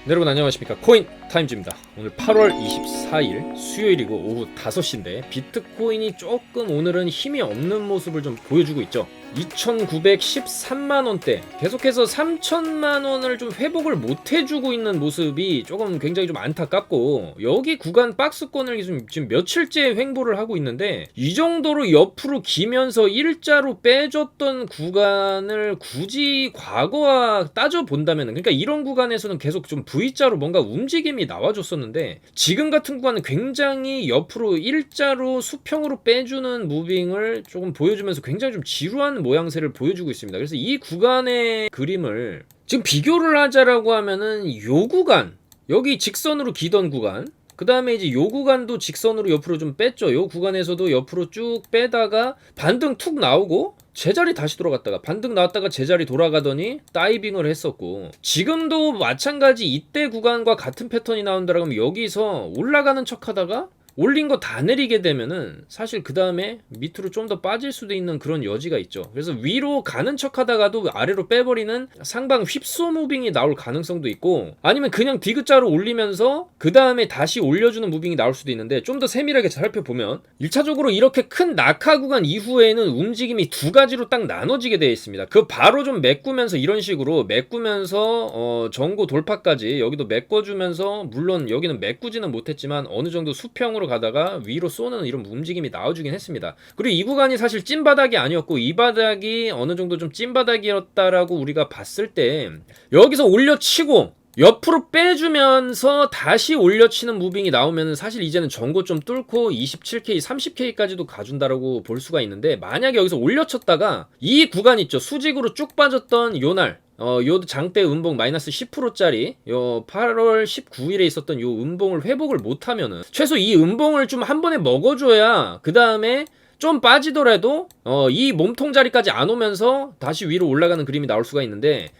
여러분 안녕하십니까, 코인 타임즈입니다. 오늘 8월 24일 수요일이고 오후 5시인데 비트코인이 조금 오늘은 힘이 없는 모습을 좀 보여주고 있죠. 2,913만원대 계속해서 3천만원을 좀 회복을 못 해주고 있는 모습이 조금 굉장히 좀 안타깝고, 여기 구간 박스권을 지금 며칠째 횡보를 하고 있는데, 이 정도로 옆으로 기면서 일자로 빼줬던 구간을 굳이 과거와 따져본다면, 그러니까 이런 구간에서는 계속 좀 V자로 뭔가 움직임이 나와줬었는데, 지금 같은 구간은 굉장히 옆으로 일자로 수평으로 빼주는 무빙을 조금 보여주면서 굉장히 좀 지루한 모양새를 보여주고 있습니다. 그래서 이 구간의 그림을 지금 비교를 하자라고 하면은, 요 구간, 여기 직선으로 기던 구간, 그 다음에 이제 요 구간도 직선으로 옆으로 좀 뺐죠. 요 구간에서도 옆으로 쭉 빼다가 반등 툭 나오고 제자리 다시 돌아갔다가 반등 나왔다가 제자리 돌아가더니 다이빙을 했었고, 지금도 마찬가지 이때 구간과 같은 패턴이 나온다라고 하면 여기서 올라가는 척 하다가 올린 거 다 내리게 되면은 사실 그 다음에 밑으로 좀 더 빠질 수도 있는 그런 여지가 있죠. 그래서 위로 가는 척 하다가도 아래로 빼버리는 상방 휩소 무빙이 나올 가능성도 있고, 아니면 그냥 디귿자로 올리면서 그 다음에 다시 올려주는 무빙이 나올 수도 있는데, 좀 더 세밀하게 살펴보면 1차적으로 이렇게 큰 낙하 구간 이후에는 움직임이 두 가지로 딱 나눠지게 되어 있습니다. 그 바로 좀 메꾸면서 이런 식으로 메꾸면서 전고 돌파까지 여기도 메꿔주면서, 물론 여기는 메꾸지는 못했지만 어느 정도 수평으로 가다가 위로 쏘는 이런 움직임이 나와주긴 했습니다. 그리고 이 구간이 사실 찐바닥이 아니었고, 이 바닥이 어느 정도 좀 찐바닥이었다라고 우리가 봤을 때 여기서 올려치고 옆으로 빼주면서 다시 올려치는 무빙이 나오면 사실 이제는 전고 좀 뚫고 27K, 30K까지도 가준다라고 볼 수가 있는데, 만약에 여기서 올려쳤다가 이 구간 있죠, 수직으로 쭉 빠졌던 요날, 요 장대 음봉 마이너스 10%짜리 요 8월 19일에 있었던 요 음봉을 회복을 못하면은, 최소 이 음봉을 좀 한 번에 먹어줘야 그 다음에 좀 빠지더라도 이 몸통 자리까지 안 오면서 다시 위로 올라가는 그림이 나올 수가 있는데,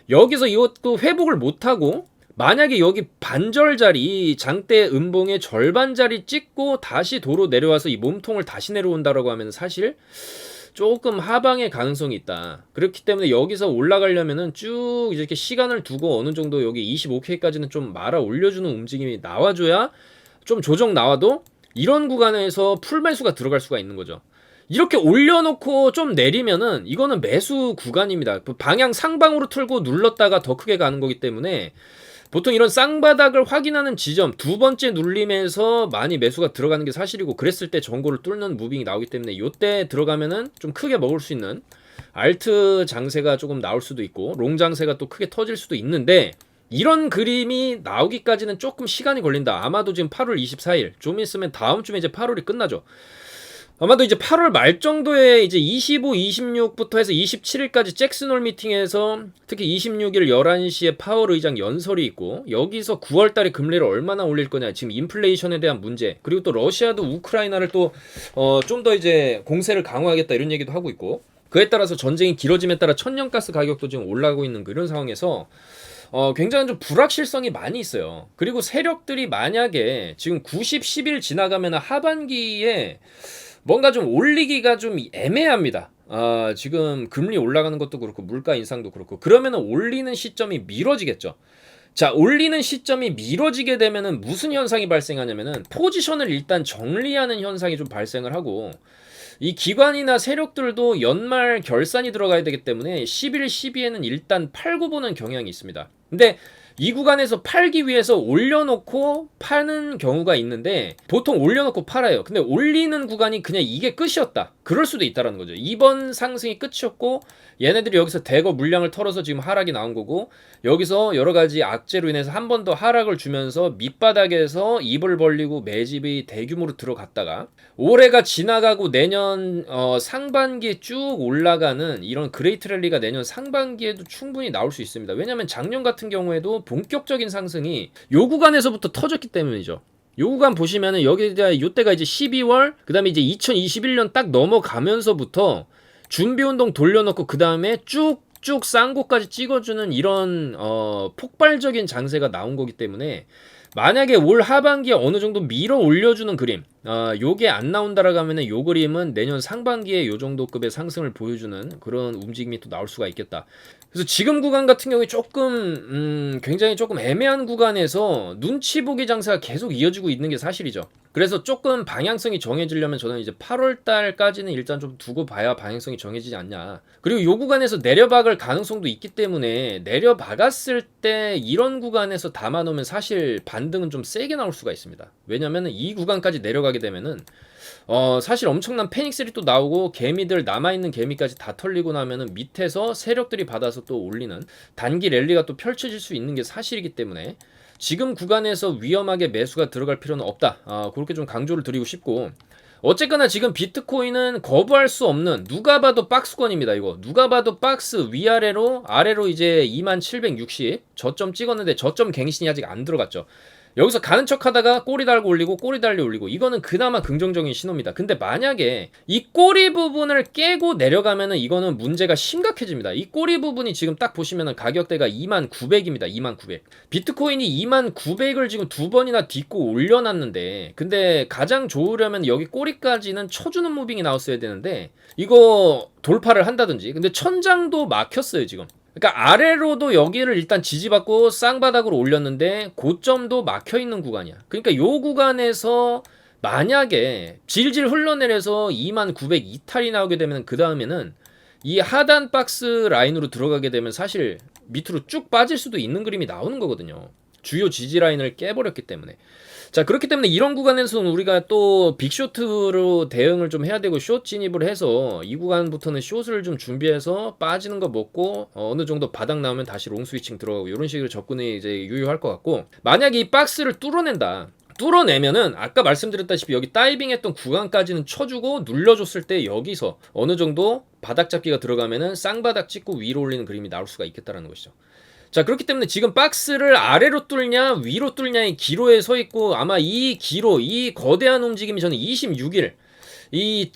여기서 이것도 회복을 못하고 만약에 여기 반절 자리, 장대 음봉의 절반 자리 찍고 다시 도로 내려와서 이 몸통을 다시 내려온다라고 하면 사실 조금 하방의 가능성이 있다. 그렇기 때문에 여기서 올라가려면은 쭉 이렇게 시간을 두고 어느 정도 여기 25K까지는 좀 말아 올려주는 움직임이 나와줘야, 좀 조정 나와도 이런 구간에서 풀매수가 들어갈 수가 있는 거죠. 이렇게 올려놓고 좀 내리면은 이거는 매수 구간입니다. 방향 상방으로 틀고 눌렀다가 더 크게 가는 거기 때문에 보통 이런 쌍바닥을 확인하는 지점 두 번째 눌림에서 많이 매수가 들어가는 게 사실이고, 그랬을 때 전고를 뚫는 무빙이 나오기 때문에 이때 들어가면은 좀 크게 먹을 수 있는 알트 장세가 조금 나올 수도 있고, 롱 장세가 또 크게 터질 수도 있는데, 이런 그림이 나오기까지는 조금 시간이 걸린다. 아마도 지금 8월 24일, 좀 있으면 다음 주에 이제 8월이 끝나죠. 아마도 이제 8월 말 정도에 이제 25, 26부터 해서 27일까지 잭슨홀 미팅에서 특히 26일 11시에 파월 의장 연설이 있고, 여기서 9월달에 금리를 얼마나 올릴 거냐, 지금 인플레이션에 대한 문제, 그리고 또 러시아도 우크라이나를 또 좀 더 이제 공세를 강화하겠다 이런 얘기도 하고 있고, 그에 따라서 전쟁이 길어짐에 따라 천연가스 가격도 지금 올라가고 있는 그런 상황에서 굉장히 좀 불확실성이 많이 있어요. 그리고 세력들이 만약에 지금 90, 10일 지나가면 하반기에 뭔가 좀 올리기가 좀 애매합니다. 지금 금리 올라가는 것도 그렇고 물가 인상도 그렇고, 그러면은 올리는 시점이 미뤄지겠죠. 자, 올리는 시점이 미뤄지게 되면은 무슨 현상이 발생하냐면은, 포지션을 일단 정리하는 현상이 좀 발생을 하고, 이 기관이나 세력들도 연말 결산이 들어가야 되기 때문에 11, 12에는 일단 팔고 보는 경향이 있습니다. 근데 이 구간에서 팔기 위해서 올려놓고 파는 경우가 있는데, 보통 올려놓고 팔아요. 근데 올리는 구간이 그냥 이게 끝이었다, 그럴 수도 있다라는 거죠. 이번 상승이 끝이었고 얘네들이 여기서 대거 물량을 털어서 지금 하락이 나온 거고, 여기서 여러가지 악재로 인해서 한 번 더 하락을 주면서 밑바닥에서 입을 벌리고 매집이 대규모로 들어갔다가 올해가 지나가고 내년 상반기에 쭉 올라가는 이런 그레이트 랠리가 내년 상반기에도 충분히 나올 수 있습니다. 왜냐하면 작년 같은 경우에도 본격적인 상승이 요 구간에서부터 터졌기 때문이죠. 요 구간 보시면은 여기가 요때가 이제 12월, 그 다음에 이제 2021년 딱 넘어가면서부터 준비운동 돌려놓고 그 다음에 쭉쭉 쌍고까지 찍어주는 이런 폭발적인 장세가 나온 거기 때문에, 만약에 올 하반기에 어느 정도 밀어 올려주는 그림, 요게 안 나온다라고 하면은 요 그림은 내년 상반기에 요 정도 급의 상승을 보여주는 그런 움직임이 또 나올 수가 있겠다. 그래서 지금 구간 같은 경우에 조금 굉장히 조금 애매한 구간에서 눈치 보기 장세가 계속 이어지고 있는 게 사실이죠. 그래서 조금 방향성이 정해지려면 저는 이제 8월 달까지는 일단 좀 두고 봐야 방향성이 정해지지 않냐. 그리고 요 구간에서 내려박을 가능성도 있기 때문에 내려박았을 때 이런 구간에서 담아놓으면 사실 반등은 좀 세게 나올 수가 있습니다. 왜냐면은 이 구간까지 내려가게 되면은 사실 엄청난 패닉셀이 또 나오고 개미들 남아있는 개미까지 다 털리고 나면은 밑에서 세력들이 받아서 또 올리는 단기 랠리가 또 펼쳐질 수 있는 게 사실이기 때문에 지금 구간에서 위험하게 매수가 들어갈 필요는 없다. 그렇게 좀 강조를 드리고 싶고, 어쨌거나 지금 비트코인은 거부할 수 없는 누가 봐도 박스권입니다. 이거 누가 봐도 박스 위아래로 아래로 이제 2760 저점 찍었는데 저점 갱신이 아직 안 들어갔죠. 여기서 가는 척 하다가 꼬리 달고 올리고 꼬리 달리 올리고, 이거는 그나마 긍정적인 신호입니다. 근데 만약에 이 꼬리 부분을 깨고 내려가면은 이거는 문제가 심각해집니다. 이 꼬리 부분이 지금 딱 보시면은 가격대가 2900입니다. 2900. 비트코인이 2900을 지금 두 번이나 딛고 올려놨는데, 근데 가장 좋으려면 여기 꼬리까지는 쳐주는 무빙이 나왔어야 되는데 이거 돌파를 한다든지, 근데 천장도 막혔어요 지금. 그러니까 아래로도 여기를 일단 지지받고 쌍바닥으로 올렸는데 고점도 막혀있는 구간이야. 그러니까 요 구간에서 만약에 질질 흘러내려서 2900 이탈이 나오게 되면 그 다음에는 이 하단 박스 라인으로 들어가게 되면 사실 밑으로 쭉 빠질 수도 있는 그림이 나오는 거거든요. 주요 지지 라인을 깨버렸기 때문에. 자, 그렇기 때문에 이런 구간에서는 우리가 또 빅쇼트로 대응을 좀 해야 되고, 숏 진입을 해서 이 구간부터는 숏을 좀 준비해서 빠지는 거 먹고 어느 정도 바닥 나오면 다시 롱 스위칭 들어가고, 이런 식으로 접근이 이제 유효할 것 같고, 만약에 이 박스를 뚫어낸다. 뚫어내면은 아까 말씀드렸다시피 여기 다이빙 했던 구간까지는 쳐주고 눌러줬을 때 여기서 어느 정도 바닥 잡기가 들어가면은 쌍바닥 찍고 위로 올리는 그림이 나올 수가 있겠다라는 것이죠. 자, 그렇기 때문에 지금 박스를 아래로 뚫냐 위로 뚫냐의 기로에 서 있고, 아마 이 기로, 이 거대한 움직임이 저는 26일 이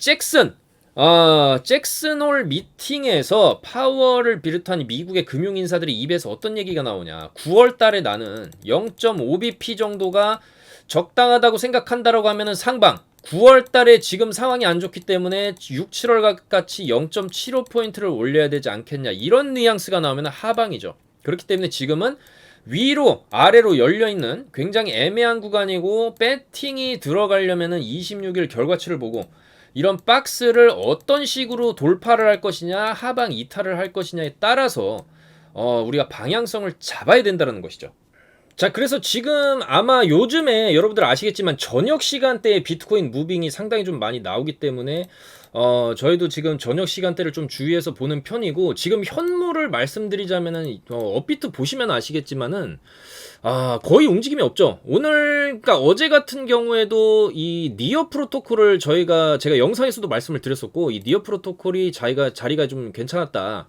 잭슨홀 미팅에서 파월을 비롯한 미국의 금융인사들의 입에서 어떤 얘기가 나오냐. 9월 달에 나는 0.5bp 정도가 적당하다고 생각한다라고 하면은 상방, 9월 달에 지금 상황이 안 좋기 때문에 6, 7월 같이 0.75포인트를 올려야 되지 않겠냐, 이런 뉘앙스가 나오면 하방이죠. 그렇기 때문에 지금은 위로 아래로 열려있는 굉장히 애매한 구간이고, 배팅이 들어가려면은 26일 결과치를 보고 이런 박스를 어떤 식으로 돌파를 할 것이냐, 하방 이탈을 할 것이냐에 따라서 우리가 방향성을 잡아야 된다는 것이죠. 자, 그래서 지금 아마 요즘에 여러분들 아시겠지만 저녁 시간대에 비트코인 무빙이 상당히 좀 많이 나오기 때문에 저희도 지금 저녁 시간대를 좀 주의해서 보는 편이고, 지금 현물을 말씀드리자면은 업비트 보시면 아시겠지만은 거의 움직임이 없죠. 오늘, 그러니까 어제 같은 경우에도 이 니어 프로토콜을 제가 영상에서도 말씀을 드렸었고, 이 니어 프로토콜이 자리가 좀 괜찮았다,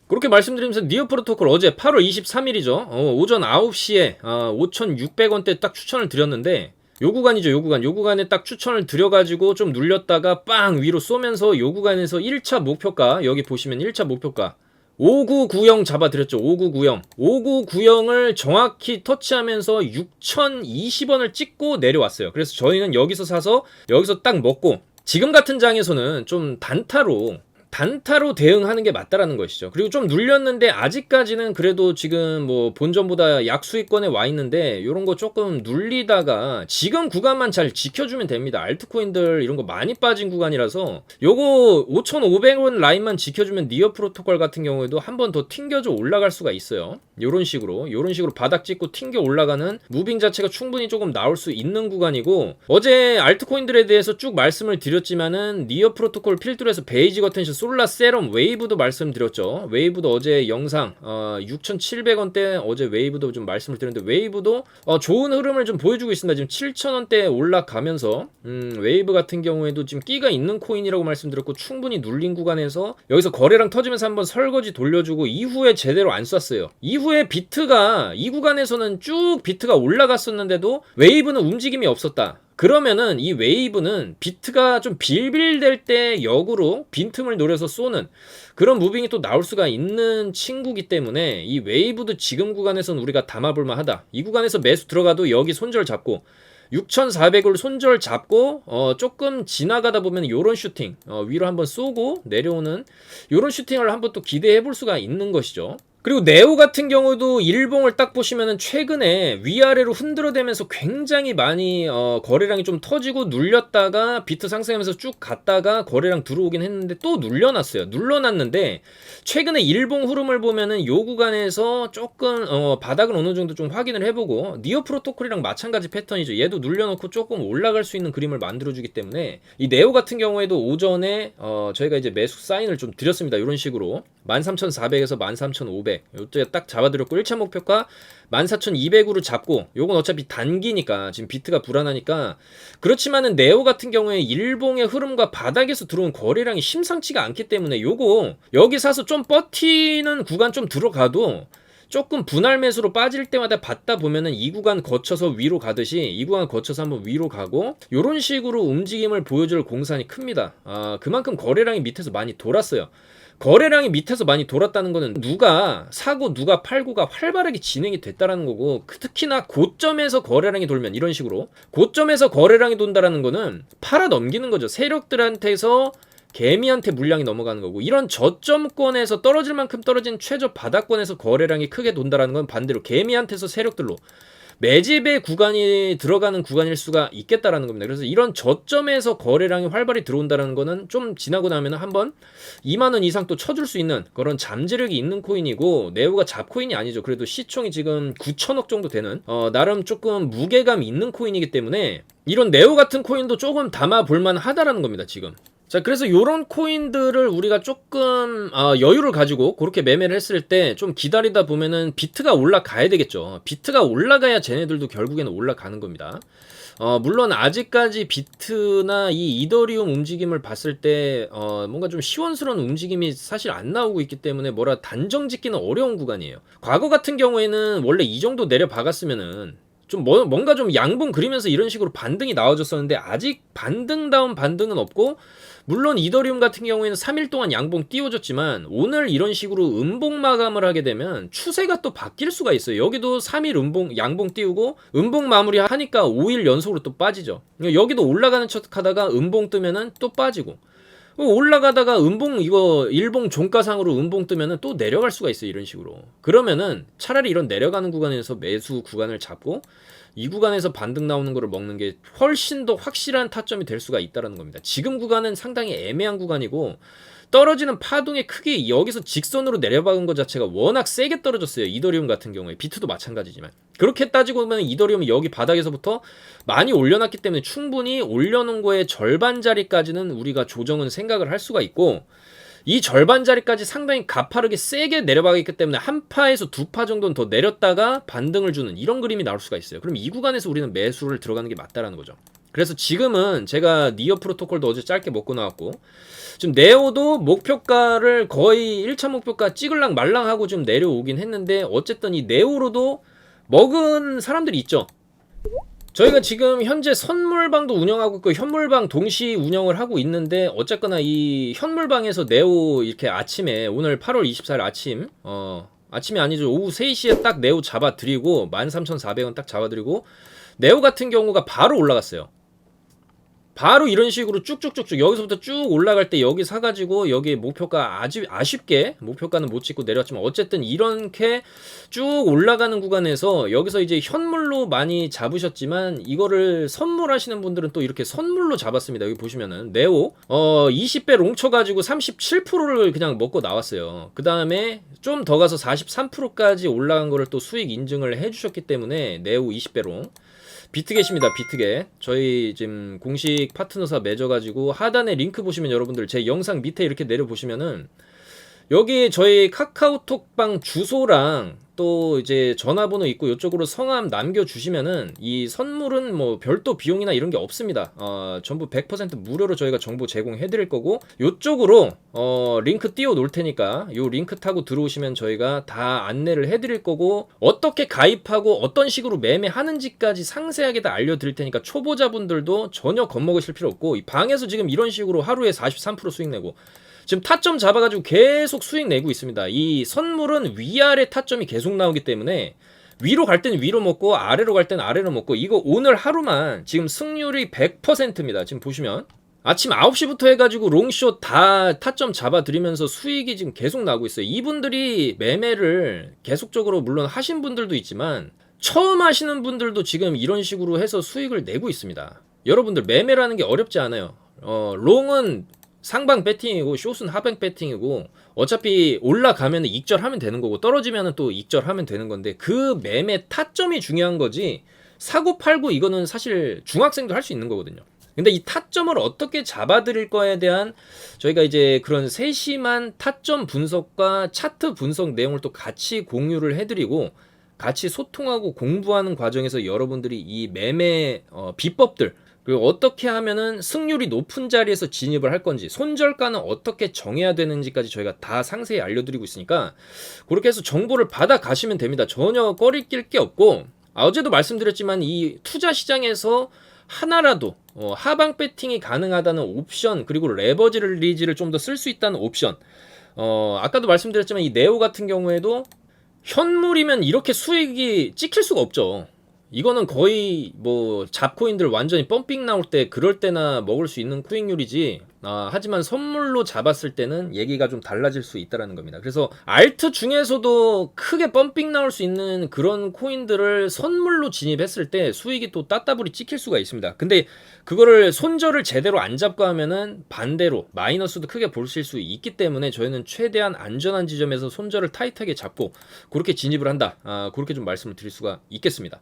그렇게 말씀드리면서 니어 프로토콜 어제 8월 23일이죠. 오전 9시에 5,600원대 딱 추천을 드렸는데, 요 구간이죠. 요 구간에 딱 추천을 드려가지고 좀 눌렸다가 빵 위로 쏘면서 요 구간에서 1차 목표가, 여기 보시면 1차 목표가 5990 잡아드렸죠. 5990을 정확히 터치하면서 6,020원을 찍고 내려왔어요. 그래서 저희는 여기서 사서 여기서 딱 먹고, 지금 같은 장에서는 좀 단타로 대응하는 게 맞다라는 것이죠. 그리고 좀 눌렸는데 아직까지는 그래도 지금 뭐 본전보다 약수익권에 와 있는데, 이런 거 조금 눌리다가 지금 구간만 잘 지켜주면 됩니다. 알트코인들 이런 거 많이 빠진 구간이라서 요거 5,500원 라인만 지켜주면 니어 프로토콜 같은 경우에도 한 번 더 튕겨져 올라갈 수가 있어요. 요런 식으로 바닥 찍고 튕겨 올라가는 무빙 자체가 충분히 조금 나올 수 있는 구간이고, 어제 알트코인들에 대해서 쭉 말씀을 드렸지만은 니어 프로토콜 필두에서 베이지 거텐션, 솔라, 세럼, 웨이브도 말씀드렸죠. 웨이브도 어제 영상 6,700원대 어제 웨이브도 좀 말씀을 드렸는데, 웨이브도 좋은 흐름을 좀 보여주고 있습니다. 지금 7,000원대 올라가면서 웨이브 같은 경우에도 지금 끼가 있는 코인이라고 말씀드렸고, 충분히 눌린 구간에서 여기서 거래량 터지면서 한번 설거지 돌려주고 이후에 제대로 안 쐈어요. 이후에 비트가 이 구간에서는 쭉 비트가 올라갔었는데도 웨이브는 움직임이 없었다. 그러면은 이 웨이브는 비트가 좀 빌빌댈 때 역으로 빈틈을 노려서 쏘는 그런 무빙이 또 나올 수가 있는 친구기 때문에, 이 웨이브도 지금 구간에서는 우리가 담아볼만 하다. 이 구간에서 매수 들어가도 여기 손절 잡고, 6400을 손절 잡고 조금 지나가다 보면 요런 슈팅 위로 한번 쏘고 내려오는 요런 슈팅을 한번 또 기대해 볼 수가 있는 것이죠. 그리고 네오 같은 경우도 일봉을 딱 보시면은 최근에 위아래로 흔들어대면서 굉장히 많이 거래량이 좀 터지고 눌렸다가 비트 상승하면서 쭉 갔다가 거래량 들어오긴 했는데 또 눌려놨어요. 눌러놨는데 최근에 일봉 흐름을 보면은 요 구간에서 조금 바닥을 어느 정도 좀 확인을 해보고 니어 프로토콜이랑 마찬가지 패턴이죠. 얘도 눌려놓고 조금 올라갈 수 있는 그림을 만들어주기 때문에 이 네오 같은 경우에도 오전에 저희가 이제 매수 사인을 좀 드렸습니다. 이런 식으로 13,400에서 13,500 요때 딱 잡아드렸고 1차 목표가 14,200으로 잡고 요건 어차피 단기니까 지금 비트가 불안하니까 그렇지만은 네오 같은 경우에 일봉의 흐름과 바닥에서 들어온 거래량이 심상치가 않기 때문에 요거 여기 사서 좀 버티는 구간 좀 들어가도 조금 분할 매수로 빠질 때마다 받다 보면은 이 구간 거쳐서 위로 가듯이 이 구간 거쳐서 한번 위로 가고 요런 식으로 움직임을 보여줄 공산이 큽니다. 그만큼 거래량이 밑에서 많이 돌았어요. 거래량이 밑에서 많이 돌았다는 거는 누가 사고 누가 팔고가 활발하게 진행이 됐다라는 거고 특히나 고점에서 거래량이 돌면 이런 식으로 고점에서 거래량이 돈다라는 거는 팔아 넘기는 거죠. 세력들한테서 개미한테 물량이 넘어가는 거고 이런 저점권에서 떨어질 만큼 떨어진 최저 바닥권에서 거래량이 크게 돈다라는 건 반대로 개미한테서 세력들로 매집의 구간이 들어가는 구간일 수가 있겠다라는 겁니다. 그래서 이런 저점에서 거래량이 활발히 들어온다는 거는 좀 지나고 나면 한번 2만원 이상 또 쳐줄 수 있는 그런 잠재력이 있는 코인이고 네오가 잡코인이 아니죠. 그래도 시총이 지금 9천억 정도 되는 나름 조금 무게감이 있는 코인이기 때문에 이런 네오 같은 코인도 조금 담아볼만 하다라는 겁니다. 지금 자, 그래서 요런 코인들을 우리가 조금 여유를 가지고 그렇게 매매를 했을 때 좀 기다리다 보면은 비트가 올라가야 되겠죠. 비트가 올라가야 쟤네들도 결국에는 올라가는 겁니다. 물론 아직까지 비트나 이 이더리움 움직임을 봤을 때 뭔가 좀 시원스러운 움직임이 사실 안 나오고 있기 때문에 뭐라 단정 짓기는 어려운 구간이에요. 과거 같은 경우에는 원래 이 정도 내려 박았으면은 좀 뭔가 좀 양봉 그리면서 이런 식으로 반등이 나와줬었는데 아직 반등다운 반등은 없고 물론 이더리움 같은 경우에는 3일 동안 양봉 띄워줬지만 오늘 이런 식으로 음봉 마감을 하게 되면 추세가 또 바뀔 수가 있어요. 여기도 3일 음봉 양봉 띄우고 음봉 마무리 하니까 5일 연속으로 또 빠지죠. 여기도 올라가는 척 하다가 음봉 뜨면은 또 빠지고 올라가다가 음봉 이거 일봉 종가상으로 음봉 뜨면은 또 내려갈 수가 있어요. 이런 식으로. 그러면은 차라리 이런 내려가는 구간에서 매수 구간을 잡고 이 구간에서 반등 나오는 거를 먹는 게 훨씬 더 확실한 타점이 될 수가 있다는 겁니다. 지금 구간은 상당히 애매한 구간이고 떨어지는 파동의 크기 여기서 직선으로 내려박은 것 자체가 워낙 세게 떨어졌어요. 이더리움 같은 경우에 비트도 마찬가지지만 그렇게 따지고 보면 이더리움이 여기 바닥에서부터 많이 올려놨기 때문에 충분히 올려놓은 거의 절반 자리까지는 우리가 조정은 생각을 할 수가 있고 이 절반 자리까지 상당히 가파르게 세게 내려가기 때문에 한 파에서 두 파 정도는 더 내렸다가 반등을 주는 이런 그림이 나올 수가 있어요. 그럼 이 구간에서 우리는 매수를 들어가는 게 맞다라는 거죠. 그래서 지금은 제가 니어 프로토콜도 어제 짧게 먹고 나왔고 지금 네오도 목표가를 거의 1차 목표가 찍을랑 말랑 하고 좀 내려오긴 했는데 어쨌든 이 네오로도 먹은 사람들이 있죠. 저희가 지금 현재 선물방도 운영하고 있고 현물방 동시 운영을 하고 있는데 어쨌거나 이 현물방에서 네오 이렇게 아침에 오늘 8월 24일 아침 아침이 아니죠. 오후 3시에 딱 네오 잡아드리고 13,400원 딱 잡아드리고 네오 같은 경우가 바로 올라갔어요. 바로 이런 식으로 쭉쭉쭉쭉 여기서부터 쭉 올라갈 때 여기 사가지고 여기 목표가 아주 아쉽게 목표가는 못 찍고 내려왔지만 어쨌든 이렇게 쭉 올라가는 구간에서 여기서 이제 현물로 많이 잡으셨지만 이거를 선물하시는 분들은 또 이렇게 선물로 잡았습니다. 여기 보시면은 네오 20배 롱 쳐가지고 37%를 그냥 먹고 나왔어요. 그 다음에 좀 더 가서 43%까지 올라간 거를 또 수익 인증을 해주셨기 때문에 네오 20배 롱 비트겟입니다. 비트겟 저희 지금 공식 파트너사 맺어가지고 하단에 링크 보시면 여러분들 제 영상 밑에 이렇게 내려보시면은 여기 저희 카카오톡방 주소랑 또 이제 전화번호 있고 이쪽으로 성함 남겨주시면은 이 선물은 뭐 별도 비용이나 이런 게 없습니다. 전부 100% 무료로 저희가 정보 제공해 드릴 거고 이쪽으로 링크 띄워 놓을 테니까 요 링크 타고 들어오시면 저희가 다 안내를 해 드릴 거고 어떻게 가입하고 어떤 식으로 매매하는지까지 상세하게 다 알려드릴 테니까 초보자분들도 전혀 겁먹으실 필요 없고 이 방에서 지금 이런 식으로 하루에 43% 수익 내고 지금 타점 잡아가지고 계속 수익 내고 있습니다. 이 선물은 위아래 타점이 계속 나오기 때문에 위로 갈 땐 위로 먹고 아래로 갈 땐 아래로 먹고, 이거 오늘 하루만 지금 승률이 100%입니다. 지금 보시면 아침 9시부터 해가지고 롱숏 다 타점 잡아드리면서 수익이 지금 계속 나고 있어요. 이분들이 매매를 계속적으로 물론 하신 분들도 있지만 처음 하시는 분들도 지금 이런 식으로 해서 수익을 내고 있습니다. 여러분들 매매라는 게 어렵지 않아요. 롱은 상방 배팅이고 숏은 하방 배팅이고, 어차피 올라가면 익절하면 되는 거고 떨어지면 또 익절하면 되는 건데, 그 매매 타점이 중요한 거지 사고 팔고 이거는 사실 중학생도 할 수 있는 거거든요. 근데 이 타점을 어떻게 잡아드릴 거에 대한 저희가 이제 그런 세심한 타점 분석과 차트 분석 내용을 또 같이 공유를 해드리고 같이 소통하고 공부하는 과정에서 여러분들이 이 매매 비법들, 그리고 어떻게 하면은 승률이 높은 자리에서 진입을 할 건지, 손절가는 어떻게 정해야 되는지까지 저희가 다 상세히 알려드리고 있으니까 그렇게 해서 정보를 받아 가시면 됩니다. 전혀 꺼리낄 게 없고, 어제도 말씀드렸지만 이 투자 시장에서 하나라도 하방 배팅이 가능하다는 옵션, 그리고 레버지 리즈를 좀 더 쓸 수 있다는 옵션, 아까도 말씀드렸지만 이 네오 같은 경우에도 현물이면 이렇게 수익이 찍힐 수가 없죠. 이거는 거의 뭐 잡코인들 완전히 펌핑 나올 때 그럴 때나 먹을 수 있는 수익률이지, 하지만 선물로 잡았을 때는 얘기가 좀 달라질 수 있다는 겁니다. 그래서 알트 중에서도 크게 펌핑 나올 수 있는 그런 코인들을 선물로 진입했을 때 수익이 또 따따블이 찍힐 수가 있습니다. 근데 그거를 손절을 제대로 안 잡고 하면은 반대로 마이너스도 크게 보실 수 있기 때문에 저희는 최대한 안전한 지점에서 손절을 타이트하게 잡고 그렇게 진입을 한다, 그렇게 좀 말씀을 드릴 수가 있겠습니다.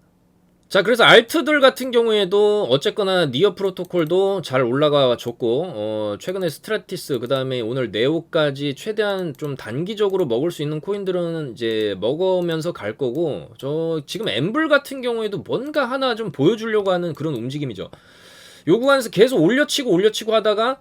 자, 그래서 알트들 같은 경우에도 어쨌거나 니어 프로토콜도 잘 올라가 줬고, 최근에 스트라티스, 그 다음에 오늘 네오까지 최대한 좀 단기적으로 먹을 수 있는 코인들은 이제 먹으면서 갈 거고, 지금 엠블 같은 경우에도 뭔가 하나 좀 보여주려고 하는 그런 움직임이죠. 요 구간에서 계속 올려치고 하다가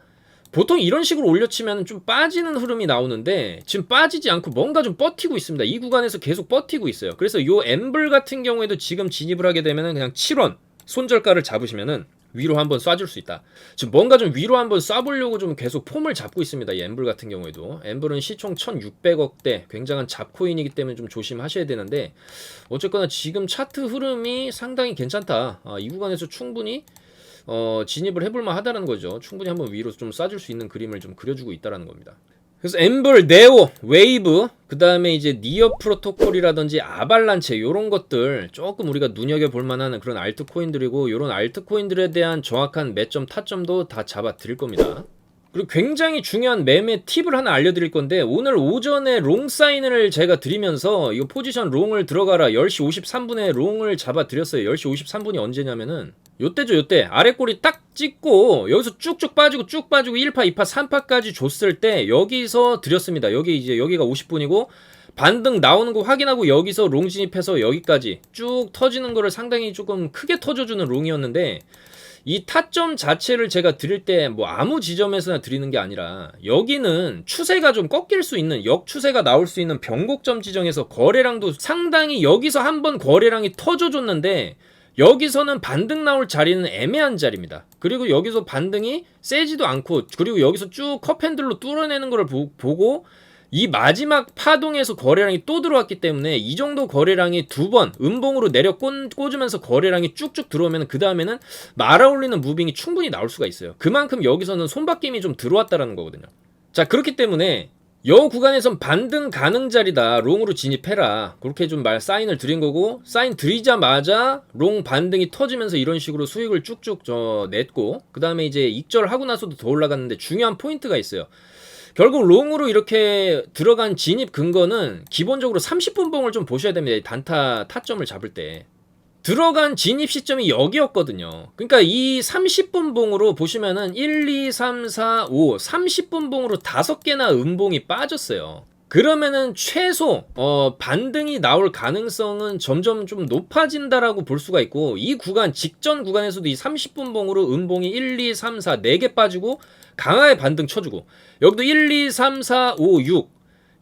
보통 이런 식으로 올려치면 좀 빠지는 흐름이 나오는데 지금 빠지지 않고 뭔가 좀 버티고 있습니다. 이 구간에서 계속 버티고 있어요. 그래서 요 엠블 같은 경우에도 지금 진입을 하게 되면은 그냥 7원 손절가를 잡으시면은 위로 한번 쏴줄 수 있다. 지금 뭔가 좀 위로 한번 쏴보려고 좀 계속 폼을 잡고 있습니다. 이 엠블 같은 경우에도. 엠블은 시총 1600억대 굉장한 잡코인이기 때문에 좀 조심하셔야 되는데, 어쨌거나 지금 차트 흐름이 상당히 괜찮다. 이 구간에서 충분히 진입을 해볼만 하다는 거죠. 충분히 한번 위로 좀 쏴줄 수 있는 그림을 좀 그려주고 있다는 겁니다. 그래서 엠블, 네오, 웨이브, 그 다음에 이제 니어 프로토콜이라든지 아발란체, 요런 것들 조금 우리가 눈여겨볼 만한 그런 알트코인들이고, 요런 알트코인들에 대한 정확한 매점, 타점도 다 잡아 드릴 겁니다. 그리고 굉장히 중요한 매매 팁을 하나 알려드릴 건데, 오늘 오전에 롱 사인을 제가 드리면서 이 포지션 롱을 들어가라 10시 53분에 롱을 잡아 드렸어요. 10시 53분이 언제냐면은 요때죠. 요때 아래 꼬리 딱 찍고 여기서 쭉쭉 빠지고 1파 2파 3파까지 줬을 때 여기서 드렸습니다. 여기가 50분이고 반등 나오는 거 확인하고 여기서 롱 진입해서 여기까지 쭉 터지는 거를 상당히 조금 크게 터져주는 롱이었는데, 이 타점 자체를 제가 드릴 때 뭐 아무 지점에서나 드리는 게 아니라 여기는 추세가 좀 꺾일 수 있는, 역추세가 나올 수 있는 변곡점 지정에서 거래량도 상당히, 여기서 한번 거래량이 터져줬는데 여기서는 반등 나올 자리는 애매한 자리입니다. 그리고 여기서 반등이 세지도 않고, 그리고 여기서 쭉 컵핸들로 뚫어내는 거를 보고 이 마지막 파동에서 거래량이 또 들어왔기 때문에 이 정도 거래량이 두 번 음봉으로 내려 꽂으면서 거래량이 쭉쭉 들어오면 그 다음에는 말아올리는 무빙이 충분히 나올 수가 있어요. 그만큼 여기서는 손바뀜이 좀 들어왔다라는 거거든요. 자, 그렇기 때문에 여 구간에선 반등 가능 자리다, 롱으로 진입해라, 그렇게 좀 사인을 드린 거고, 사인 드리자마자 롱 반등이 터지면서 이런 식으로 수익을 쭉쭉 냈고, 그 다음에 이제 익절하고 나서도 더 올라갔는데 중요한 포인트가 있어요. 결국 롱으로 이렇게 들어간 진입 근거는 기본적으로 30분 봉을 좀 보셔야 됩니다. 단타 타점을 잡을 때 들어간 진입 시점이 여기였거든요. 그러니까 이 30분 봉으로 보시면은 1, 2, 3, 4, 5 30분 봉으로 5개나 음봉이 빠졌어요. 그러면은 최소 반등이 나올 가능성은 점점 좀 높아진다라고 볼 수가 있고, 이 구간 직전 구간에서도 이 30분 봉으로 음봉이 1, 2, 3, 4 4개 빠지고 강하게 반등 쳐주고, 여기도 1, 2, 3, 4, 5, 6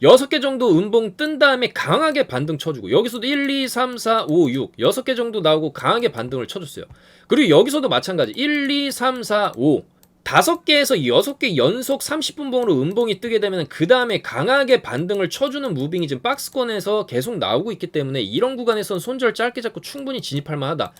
6개 정도 음봉 뜬 다음에 강하게 반등 쳐주고, 여기서도 1, 2, 3, 4, 5, 6 6개 정도 나오고 강하게 반등을 쳐줬어요. 그리고 여기서도 마찬가지 1, 2, 3, 4, 5 5개에서 6개 연속 30분봉으로 음봉이 뜨게 되면 그 다음에 강하게 반등을 쳐주는 무빙이 지금 박스권에서 계속 나오고 있기 때문에 이런 구간에서는 손절 짧게 잡고 충분히 진입할 만하다.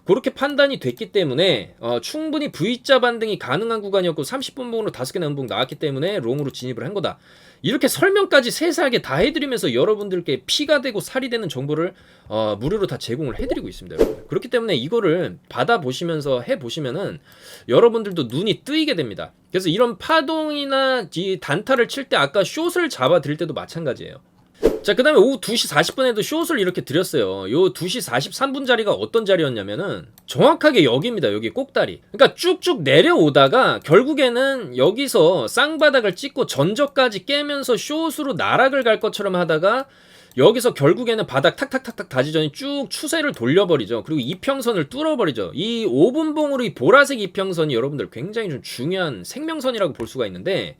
그렇게 판단이 됐기 때문에 충분히 V자 반등이 가능한 구간이었고 30분봉으로 5개나 음봉 나왔기 때문에 롱으로 진입을 한 거다. 이렇게 설명까지 세세하게 다 해드리면서 여러분들께 피가 되고 살이 되는 정보를 무료로 다 제공을 해드리고 있습니다. 여러분. 그렇기 때문에 이거를 받아보시면서 해보시면은 여러분들도 눈이 뜨이게 됩니다. 그래서 이런 파동이나 이 단타를 칠 때 아까 숏을 잡아 드릴 때도 마찬가지예요. 자, 그 다음에 오후 2시 40분에도 숏을 이렇게 드렸어요. 요 2시 43분 자리가 어떤 자리였냐면은 정확하게 여기입니다. 여기 꼭다리. 그러니까 쭉쭉 내려오다가 결국에는 여기서 쌍바닥을 찍고 전저까지 깨면서 숏으로 나락을 갈 것처럼 하다가 여기서 결국에는 바닥 탁탁탁탁 다지더니 쭉 추세를 돌려버리죠. 그리고 이평선을 뚫어버리죠. 이 5분봉으로 이 보라색 이평선이 여러분들 굉장히 좀 중요한 생명선이라고 볼 수가 있는데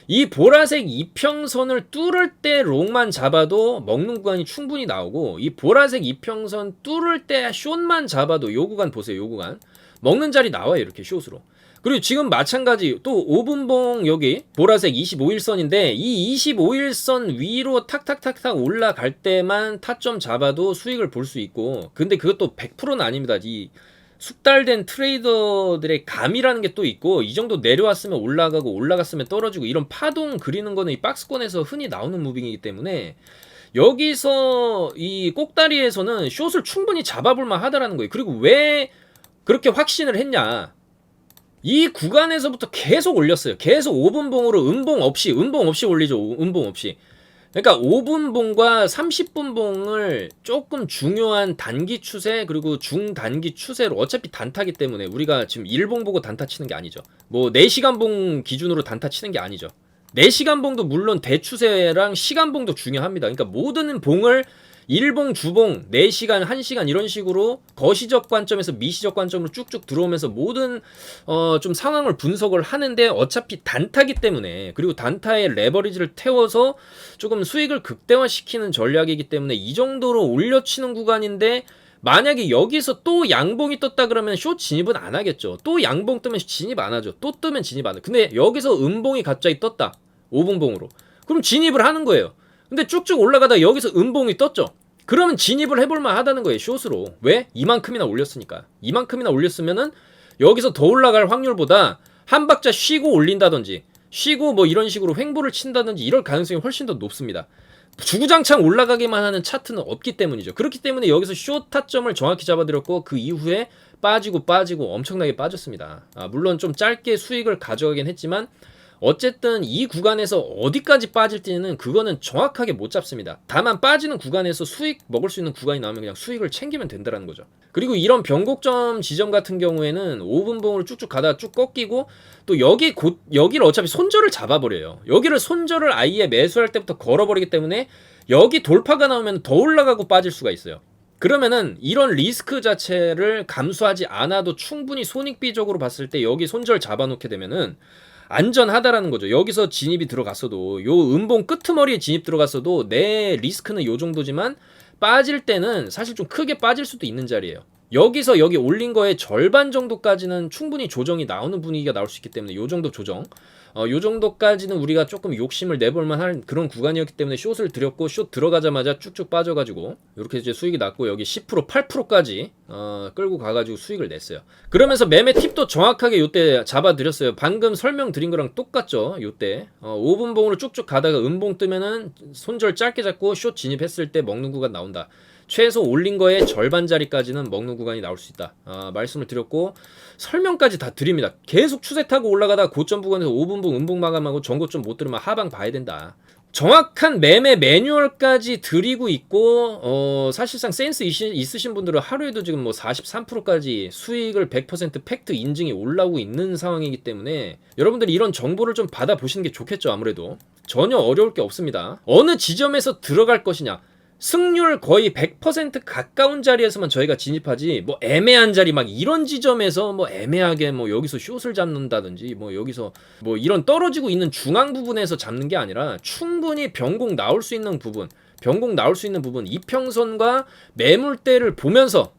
이 보라색 이평선을 뚫을 때 롱만 잡아도 먹는 구간이 충분히 나오고 이 보라색 이평선 뚫을 때 숏만 잡아도 요 구간 보세요. 요 구간 먹는 자리 나와요. 이렇게 숏으로. 그리고 지금 마찬가지 또 5분봉 여기 보라색 25일선인데 이 25일선 위로 탁탁탁탁 올라갈 때만 타점 잡아도 수익을 볼 수 있고 근데 그것도 100%는 아닙니다. 이 숙달된 트레이더들의 감이라는 게 또 있고 이 정도 내려왔으면 올라가고 올라갔으면 떨어지고 이런 파동 그리는 거는 이 박스권에서 흔히 나오는 무빙이기 때문에 여기서 이 꼭다리에서는 숏을 충분히 잡아볼 만하다라는 거예요. 그리고 왜 그렇게 확신을 했냐? 이 구간에서부터 계속 올렸어요. 계속 5분봉으로 음봉 없이 올리죠. 음봉 없이. 그러니까 5분봉과 30분봉을 조금 중요한 단기 추세 그리고 중단기 추세로 어차피 단타기 때문에 우리가 지금 1봉 보고 단타 치는 게 아니죠. 뭐 4시간봉 기준으로 단타 치는 게 아니죠. 4시간봉도 물론 대추세랑 시간봉도 중요합니다. 그러니까 모든 봉을 1봉, 2봉, 4시간, 1시간 이런 식으로 거시적 관점에서 미시적 관점으로 쭉쭉 들어오면서 모든 좀 상황을 분석을 하는데 어차피 단타기 때문에 그리고 단타의 레버리지를 태워서 조금 수익을 극대화시키는 전략이기 때문에 이 정도로 올려치는 구간인데 만약에 여기서 또 양봉이 떴다 그러면 숏 진입은 안 하겠죠. 또 양봉 뜨면 진입 안 하죠. 또 뜨면 진입 안 해. 근데 여기서 음봉이 갑자기 떴다. 5분봉으로. 그럼 진입을 하는 거예요. 근데 쭉쭉 올라가다 여기서 음봉이 떴죠. 그러면 진입을 해볼만 하다는 거예요. 숏으로. 왜? 이만큼이나 올렸으니까. 이만큼이나 올렸으면은 여기서 더 올라갈 확률보다 한 박자 쉬고 올린다든지 쉬고 뭐 이런 식으로 횡보를 친다든지 이럴 가능성이 훨씬 더 높습니다. 주구장창 올라가기만 하는 차트는 없기 때문이죠. 그렇기 때문에 여기서 숏 타점을 정확히 잡아드렸고 그 이후에 빠지고 엄청나게 빠졌습니다. 물론 좀 짧게 수익을 가져가긴 했지만 어쨌든 이 구간에서 어디까지 빠질지는 그거는 정확하게 못 잡습니다. 다만 빠지는 구간에서 수익 먹을 수 있는 구간이 나오면 그냥 수익을 챙기면 된다는 거죠. 그리고 이런 변곡점 지점 같은 경우에는 5분봉으로 쭉쭉 가다가 쭉 꺾이고 또 여기를 어차피 손절을 잡아버려요. 여기를 손절을 아예 매수할 때부터 걸어버리기 때문에 여기 돌파가 나오면 더 올라가고 빠질 수가 있어요. 그러면은 이런 리스크 자체를 감수하지 않아도 충분히 손익비적으로 봤을 때 여기 손절 잡아놓게 되면은 안전하다라는 거죠. 여기서 진입이 들어갔어도 요 음봉 끄트머리에 진입 들어갔어도 내 리스크는 요 정도지만 빠질 때는 사실 좀 크게 빠질 수도 있는 자리예요. 여기서 여기 올린 거의 절반 정도까지는 충분히 조정이 나오는 분위기가 나올 수 있기 때문에 요 정도 조정 요 정도까지는 우리가 조금 욕심을 내볼만 한 그런 구간이었기 때문에 숏을 드렸고 숏 들어가자마자 쭉쭉 빠져가지고 이렇게 이제 수익이 났고 여기 10% 8%까지 끌고 가가지고 수익을 냈어요. 그러면서 매매 팁도 정확하게 요때 잡아드렸어요. 방금 설명드린 거랑 똑같죠. 요때 5분봉으로 쭉쭉 가다가 음봉 뜨면은 손절 짧게 잡고 숏 진입했을 때 먹는 구간 나온다. 최소 올린 거의 절반 자리까지는 먹는 구간이 나올 수 있다. 말씀을 드렸고 설명까지 다 드립니다. 계속 추세 타고 올라가다가 고점 부근에서 5분봉 음봉 마감하고 전고점 못 들으면 하방 봐야 된다. 정확한 매매 매뉴얼까지 드리고 있고 사실상 센스 있으신 분들은 하루에도 지금 뭐 43%까지 수익을 100% 팩트 인증이 올라오고 있는 상황이기 때문에 여러분들이 이런 정보를 좀 받아보시는 게 좋겠죠. 아무래도 전혀 어려울 게 없습니다. 어느 지점에서 들어갈 것이냐 승률 거의 100% 가까운 자리에서만 저희가 진입하지 뭐 애매한 자리 막 이런 지점에서 뭐 애매하게 뭐 여기서 숏을 잡는다든지 뭐 여기서 뭐 이런 떨어지고 있는 중앙 부분에서 잡는 게 아니라 충분히 변곡 나올 수 있는 부분 이평선과 매물대를 보면서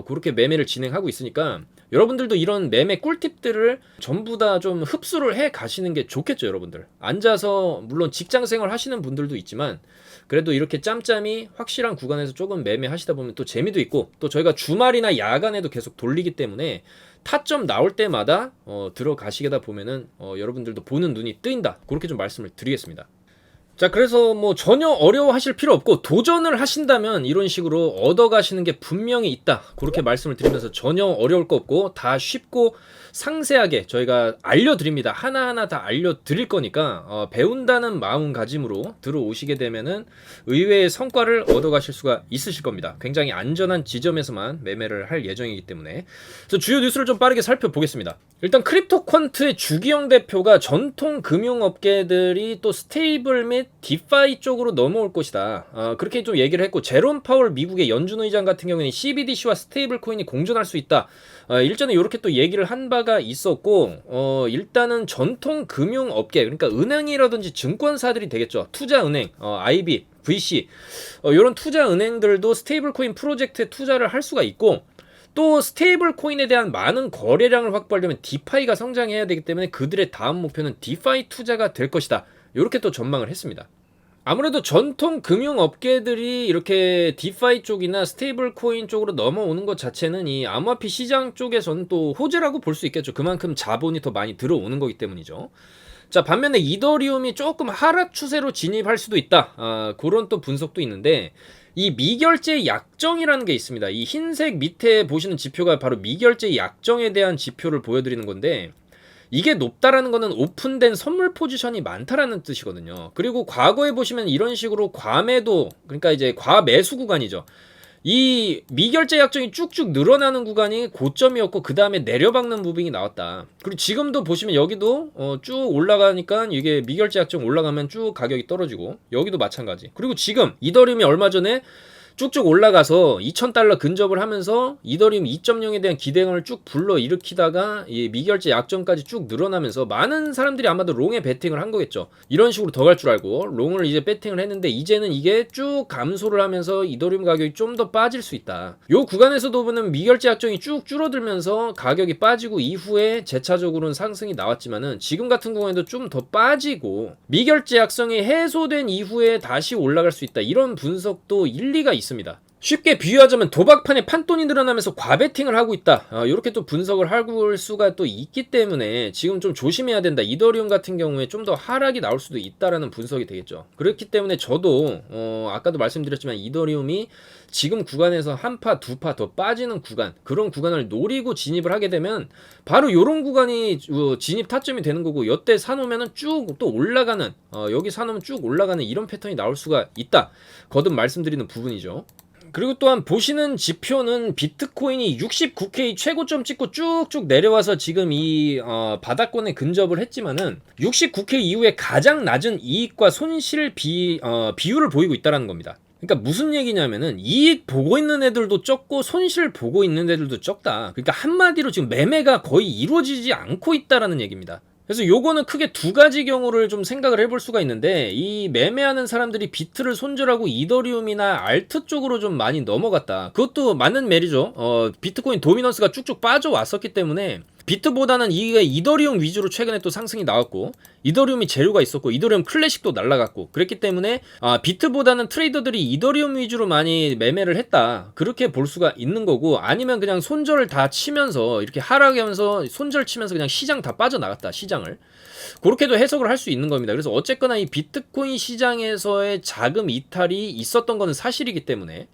그렇게 매매를 진행하고 있으니까 여러분들도 이런 매매 꿀팁들을 전부 다 좀 흡수를 해 가시는 게 좋겠죠, 여러분들. 앉아서 물론 직장 생활 하시는 분들도 있지만 그래도 이렇게 짬짬이 확실한 구간에서 조금 매매하시다 보면 또 재미도 있고, 또 저희가 주말이나 야간에도 계속 돌리기 때문에 타점 나올 때마다 들어가시다 보면은 여러분들도 보는 눈이 뜨인다, 그렇게 좀 말씀을 드리겠습니다. 자, 그래서 뭐 전혀 어려워하실 필요 없고, 도전을 하신다면 이런 식으로 얻어가시는 게 분명히 있다, 그렇게 말씀을 드리면서 전혀 어려울 거 없고 다 쉽고 상세하게 저희가 알려드립니다. 하나하나 다 알려드릴 거니까 배운다는 마음가짐으로 들어오시게 되면은 의외의 성과를 얻어가실 수가 있으실 겁니다. 굉장히 안전한 지점에서만 매매를 할 예정이기 때문에. 그래서 주요 뉴스를 좀 빠르게 살펴보겠습니다. 일단 크립토퀀트의 주기영 대표가 전통 금융업계들이 또 스테이블 및 디파이 쪽으로 넘어올 것이다, 그렇게 좀 얘기를 했고, 제롬 파월 미국의 연준 의장 같은 경우에는 CBDC와 스테이블 코인이 공존할 수 있다, 일전에 이렇게 또 얘기를 한 바가 있었고, 일단은 전통 금융업계, 그러니까 은행이라든지 증권사들이 되겠죠. 투자은행, IB, VC, 이런 투자은행들도 스테이블 코인 프로젝트에 투자를 할 수가 있고, 또 스테이블 코인에 대한 많은 거래량을 확보하려면 디파이가 성장해야 되기 때문에 그들의 다음 목표는 디파이 투자가 될 것이다, 이렇게 또 전망을 했습니다. 아무래도 전통 금융업계들이 이렇게 디파이 쪽이나 스테이블 코인 쪽으로 넘어오는 것 자체는 이 암호화폐 시장 쪽에서는 또 호재라고 볼 수 있겠죠. 그만큼 자본이 더 많이 들어오는 거기 때문이죠. 자, 반면에 이더리움이 조금 하락 추세로 진입할 수도 있다, 그런 또 분석도 있는데, 이 미결제 약정이라는 게 있습니다. 이 흰색 밑에 보시는 지표가 바로 미결제 약정에 대한 지표를 보여드리는 건데, 이게 높다라는 거는 오픈된 선물 포지션이 많다라는 뜻이거든요. 그리고 과거에 보시면 이런 식으로 과매도, 그러니까 이제 과매수 구간이죠. 이 미결제 약정이 쭉쭉 늘어나는 구간이 고점이었고, 그 다음에 내려박는 무빙이 나왔다. 그리고 지금도 보시면 여기도 쭉 올라가니까 이게 미결제 약정 올라가면 쭉 가격이 떨어지고, 여기도 마찬가지. 그리고 지금 이더리움이 얼마 전에 쭉쭉 올라가서 $2,000 근접을 하면서 이더리움 2.0에 대한 기대감을 쭉 불러일으키다가 이 미결제 약정까지 쭉 늘어나면서 많은 사람들이 아마도 롱에 베팅을 한 거겠죠. 이런 식으로 더 갈 줄 알고 롱을 이제 베팅을 했는데, 이제는 이게 쭉 감소를 하면서 이더리움 가격이 좀 더 빠질 수 있다. 요 구간에서도 보면 미결제 약정이 쭉 줄어들면서 가격이 빠지고 이후에 재차적으로는 상승이 나왔지만은, 지금 같은 경우에도 좀 더 빠지고 미결제 약정이 해소된 이후에 다시 올라갈 수 있다, 이런 분석도 일리가 있습니다. 쉽게 비유하자면 도박판에 판돈이 늘어나면서 과베팅을 하고 있다, 이렇게 또 분석을 할 수가 또 있기 때문에 지금 좀 조심해야 된다. 이더리움 같은 경우에 좀 더 하락이 나올 수도 있다라는 분석이 되겠죠. 그렇기 때문에 저도 아까도 말씀드렸지만 이더리움이 지금 구간에서 한 파, 두 파 더 빠지는 구간, 그런 구간을 노리고 진입을 하게 되면 바로 요런 구간이 진입 타점이 되는 거고, 여태 사놓으면 쭉 또 올라가는, 여기 사놓으면 쭉 올라가는 이런 패턴이 나올 수가 있다, 거듭 말씀드리는 부분이죠. 그리고 또한 보시는 지표는 비트코인이 69K 최고점 찍고 쭉쭉 내려와서 지금 이 바닥권에 근접을 했지만은 69K 이후에 가장 낮은 이익과 손실 비율을 보이고 있다는 겁니다. 그러니까 무슨 얘기냐면은 이익 보고 있는 애들도 적고 손실 보고 있는 애들도 적다. 그러니까 한마디로 지금 매매가 거의 이루어지지 않고 있다라는 얘기입니다. 그래서 요거는 크게 두 가지 경우를 좀 생각을 해볼 수가 있는데, 이 매매하는 사람들이 비트를 손절하고 이더리움이나 알트 쪽으로 좀 많이 넘어갔다. 그것도 맞는 말이죠. 비트코인 도미넌스가 쭉쭉 빠져왔었기 때문에 비트보다는 이게 이더리움 위주로 최근에 또 상승이 나왔고, 이더리움이 재료가 있었고, 이더리움 클래식도 날라갔고, 그랬기 때문에 비트보다는 트레이더들이 이더리움 위주로 많이 매매를 했다, 그렇게 볼 수가 있는 거고, 아니면 그냥 손절을 다 치면서 이렇게 하락하면서 손절 치면서 그냥 시장 다 빠져나갔다, 시장을. 그렇게도 해석을 할 수 있는 겁니다. 그래서 어쨌거나 이 비트코인 시장에서의 자금 이탈이 있었던 것은 사실이기 때문에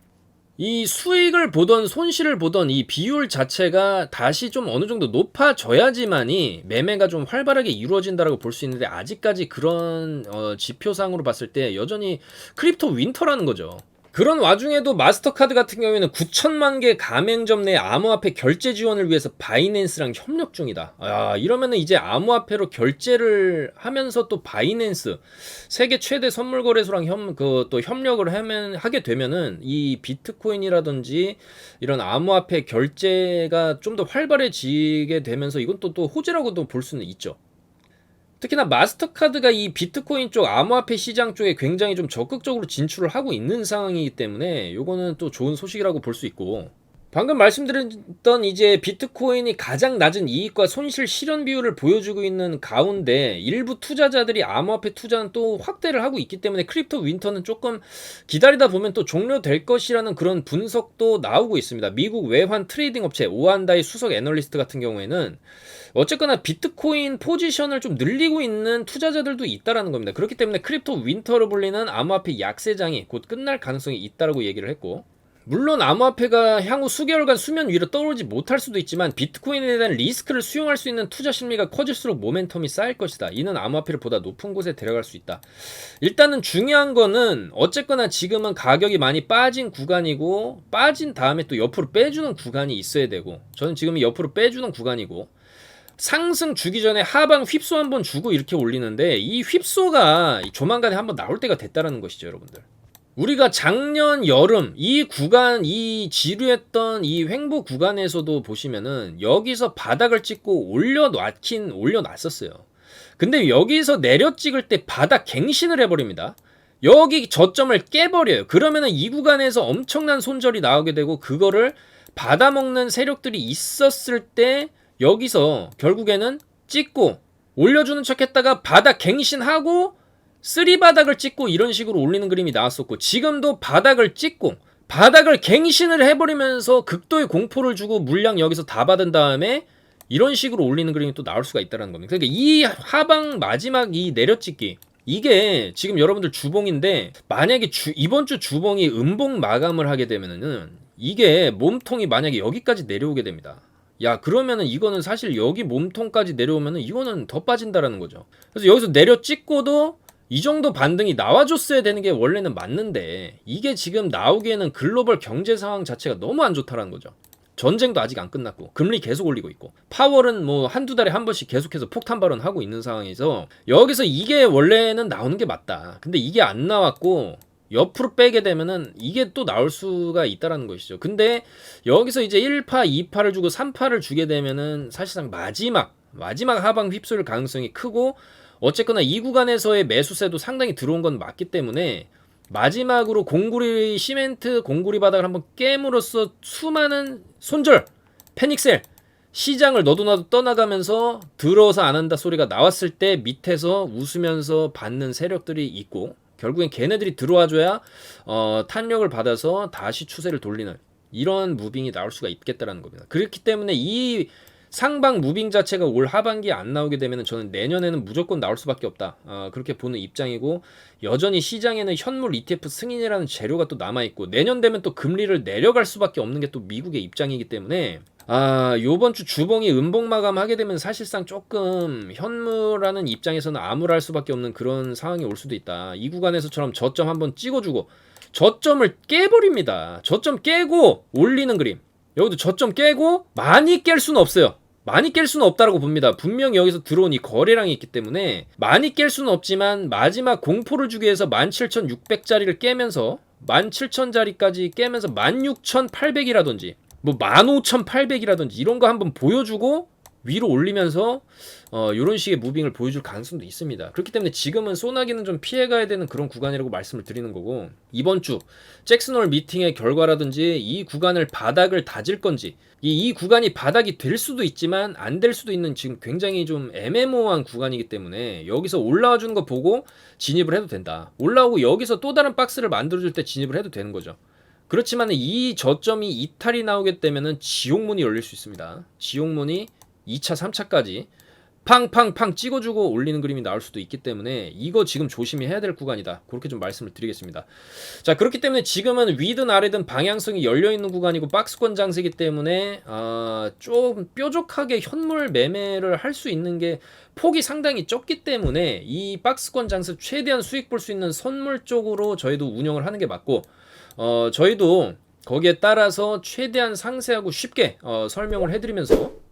이 수익을 보던 손실을 보던 이 비율 자체가 다시 좀 어느 정도 높아져야지만이 매매가 좀 활발하게 이루어진다라고 볼 수 있는데, 아직까지 그런 지표상으로 봤을 때 여전히 크립토 윈터라는 거죠. 그런 와중에도 마스터카드 같은 경우에는 9천만 개 가맹점 내 암호화폐 결제 지원을 위해서 바이낸스랑 협력 중이다. 이러면은 이제 암호화폐로 결제를 하면서 또 바이낸스, 세계 최대 선물 거래소랑 또 협력을 하게 되면은 이 비트코인이라든지 이런 암호화폐 결제가 좀 더 활발해지게 되면서 이건 또 호재라고도 볼 수는 있죠. 특히나 마스터카드가 이 비트코인 쪽 암호화폐 시장 쪽에 굉장히 좀 적극적으로 진출을 하고 있는 상황이기 때문에 요거는 또 좋은 소식이라고 볼 수 있고, 방금 말씀드렸던 이제 비트코인이 가장 낮은 이익과 손실 실현 비율을 보여주고 있는 가운데 일부 투자자들이 암호화폐 투자는 또 확대를 하고 있기 때문에 크립토 윈터는 조금 기다리다 보면 또 종료될 것이라는 그런 분석도 나오고 있습니다. 미국 외환 트레이딩 업체 오한다의 수석 애널리스트 같은 경우에는 어쨌거나 비트코인 포지션을 좀 늘리고 있는 투자자들도 있다라는 겁니다. 그렇기 때문에 크립토 윈터로 불리는 암호화폐 약세장이 곧 끝날 가능성이 있다라고 얘기를 했고, 물론 암호화폐가 향후 수개월간 수면 위로 떠오르지 못할 수도 있지만 비트코인에 대한 리스크를 수용할 수 있는 투자 심리가 커질수록 모멘텀이 쌓일 것이다. 이는 암호화폐를 보다 높은 곳에 데려갈 수 있다. 일단은 중요한 거는 어쨌거나 지금은 가격이 많이 빠진 구간이고, 빠진 다음에 또 옆으로 빼주는 구간이 있어야 되고, 저는 지금 옆으로 빼주는 구간이고, 상승 주기 전에 하방 휩소 한번 주고 이렇게 올리는데, 이 휩소가 조만간에 한번 나올 때가 됐다라는 것이죠, 여러분들. 우리가 작년 여름 이 구간, 이 지루했던 이 횡보 구간에서도 보시면은 여기서 바닥을 찍고 올려놨었어요. 근데 여기서 내려 찍을 때 바닥 갱신을 해버립니다. 여기 저점을 깨버려요. 그러면은 이 구간에서 엄청난 손절이 나오게 되고, 그거를 받아먹는 세력들이 있었을 때 여기서 결국에는 찍고 올려주는 척 했다가 바닥 갱신하고 쓰리 바닥을 찍고 이런 식으로 올리는 그림이 나왔었고, 지금도 바닥을 찍고 바닥을 갱신을 해버리면서 극도의 공포를 주고 물량 여기서 다 받은 다음에 이런 식으로 올리는 그림이 또 나올 수가 있다는 겁니다. 그러니까 이 하방 마지막 이 내려찍기, 이게 지금 여러분들 주봉인데, 만약에 이번 주 주봉이 음봉 마감을 하게 되면은 이게 몸통이 만약에 여기까지 내려오게 됩니다. 야, 그러면은 이거는 사실 여기 몸통까지 내려오면은 이거는 더 빠진다라는 거죠. 그래서 여기서 내려 찍고도 이 정도 반등이 나와줬어야 되는 게 원래는 맞는데, 이게 지금 나오기에는 글로벌 경제 상황 자체가 너무 안 좋다라는 거죠. 전쟁도 아직 안 끝났고 금리 계속 올리고 있고 파월은 뭐 한두 달에 한 번씩 계속해서 폭탄 발언하고 있는 상황에서 여기서 이게 원래는 나오는 게 맞다. 근데 이게 안 나왔고 옆으로 빼게 되면은 이게 또 나올 수가 있다라는 것이죠. 근데 여기서 이제 1파, 2파를 주고 3파를 주게 되면은 사실상 마지막 하방 휩쓸 가능성이 크고, 어쨌거나 이 구간에서의 매수세도 상당히 들어온 건 맞기 때문에 마지막으로 공구리 시멘트 공구리 바닥을 한번 깨물어서 수많은 손절, 패닉셀, 시장을 너도 나도 떠나가면서 들어서 안 한다 소리가 나왔을 때 밑에서 웃으면서 받는 세력들이 있고, 결국엔 걔네들이 들어와줘야 탄력을 받아서 다시 추세를 돌리는 이런 무빙이 나올 수가 있겠다라는 겁니다. 그렇기 때문에 이 상방 무빙 자체가 올 하반기에 안 나오게 되면 저는 내년에는 무조건 나올 수밖에 없다. 그렇게 보는 입장이고, 여전히 시장에는 현물 ETF 승인이라는 재료가 또 남아있고, 내년 되면 또 금리를 내려갈 수밖에 없는 게 또 미국의 입장이기 때문에, 요번 주 주봉이 음봉 마감하게 되면 사실상 조금 현물하는 입장에서는 암울할 수밖에 없는 그런 상황이 올 수도 있다. 이 구간에서처럼 저점 한번 찍어주고 저점을 깨버립니다. 저점 깨고 올리는 그림. 여기도 저점 깨고 많이 깰 수는 없어요. 많이 깰 수는 없다라고 봅니다. 분명히 여기서 들어온 이 거래량이 있기 때문에 많이 깰 수는 없지만, 마지막 공포를 주기 위해서 17,600짜리를 깨면서 17,000짜리까지 깨면서 16,800이라든지 뭐 15,800이라든지 이런 거 한번 보여주고 위로 올리면서 이런 식의 무빙을 보여줄 가능성도 있습니다. 그렇기 때문에 지금은 소나기는 좀 피해가야 되는 그런 구간이라고 말씀을 드리는 거고, 이번 주 잭슨홀 미팅의 결과라든지 이 구간을 바닥을 다질 건지, 이 구간이 바닥이 될 수도 있지만 안 될 수도 있는 지금 굉장히 좀 애매모호한 구간이기 때문에 여기서 올라와 주는 거 보고 진입을 해도 된다. 올라오고 여기서 또 다른 박스를 만들어줄 때 진입을 해도 되는 거죠. 그렇지만 이 저점이 이탈이 나오게 되면은 지옥문이 열릴 수 있습니다. 지옥문이 2차, 3차까지 팡팡팡 찍어주고 올리는 그림이 나올 수도 있기 때문에 이거 지금 조심히 해야 될 구간이다. 그렇게 좀 말씀을 드리겠습니다. 자, 그렇기 때문에 지금은 위든 아래든 방향성이 열려있는 구간이고 박스권 장세기 때문에 좀 뾰족하게 현물 매매를 할 수 있는 게 폭이 상당히 적기 때문에 이 박스권 장세 최대한 수익 볼 수 있는 선물 쪽으로 저희도 운영을 하는 게 맞고, 저희도 거기에 따라서 최대한 상세하고 쉽게 설명을 해드리면서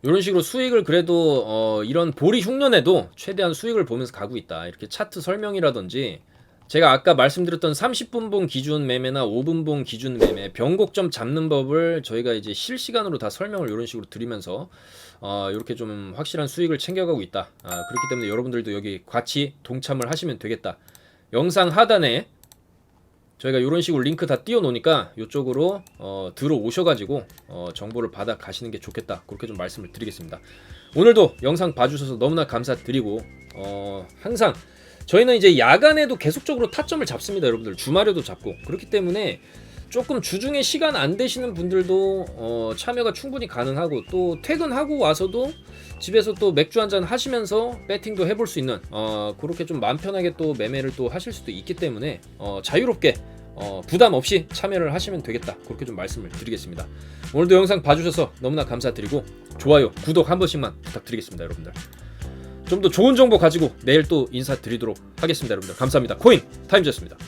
이런 식으로 수익을 그래도 이런 보리 흉년에도 최대한 수익을 보면서 가고 있다. 이렇게 차트 설명이라든지, 제가 아까 말씀드렸던 30분봉 기준 매매나 5분봉 기준 매매, 변곡점 잡는 법을 저희가 이제 실시간으로 다 설명을 이런 식으로 드리면서 이렇게 좀 확실한 수익을 챙겨가고 있다. 그렇기 때문에 여러분들도 여기 같이 동참을 하시면 되겠다. 영상 하단에 저희가 이런 식으로 링크 다 띄워 놓으니까 이쪽으로 들어오셔가지고 정보를 받아 가시는 게 좋겠다, 그렇게 좀 말씀을 드리겠습니다. 오늘도 영상 봐주셔서 너무나 감사드리고 항상 저희는 이제 야간에도 계속적으로 타점을 잡습니다. 여러분들 주말에도 잡고, 그렇기 때문에 조금 주중에 시간 안 되시는 분들도 참여가 충분히 가능하고, 또 퇴근하고 와서도 집에서 또 맥주 한잔 하시면서 배팅도 해볼 수 있는 그렇게 좀 마음 편하게 또 매매를 또 하실 수도 있기 때문에 자유롭게 부담 없이 참여를 하시면 되겠다, 그렇게 좀 말씀을 드리겠습니다. 오늘도 영상 봐주셔서 너무나 감사드리고 좋아요, 구독 한 번씩만 부탁드리겠습니다. 여러분들 좀 더 좋은 정보 가지고 내일 또 인사드리도록 하겠습니다. 여러분들 감사합니다. 코인 타임즈였습니다.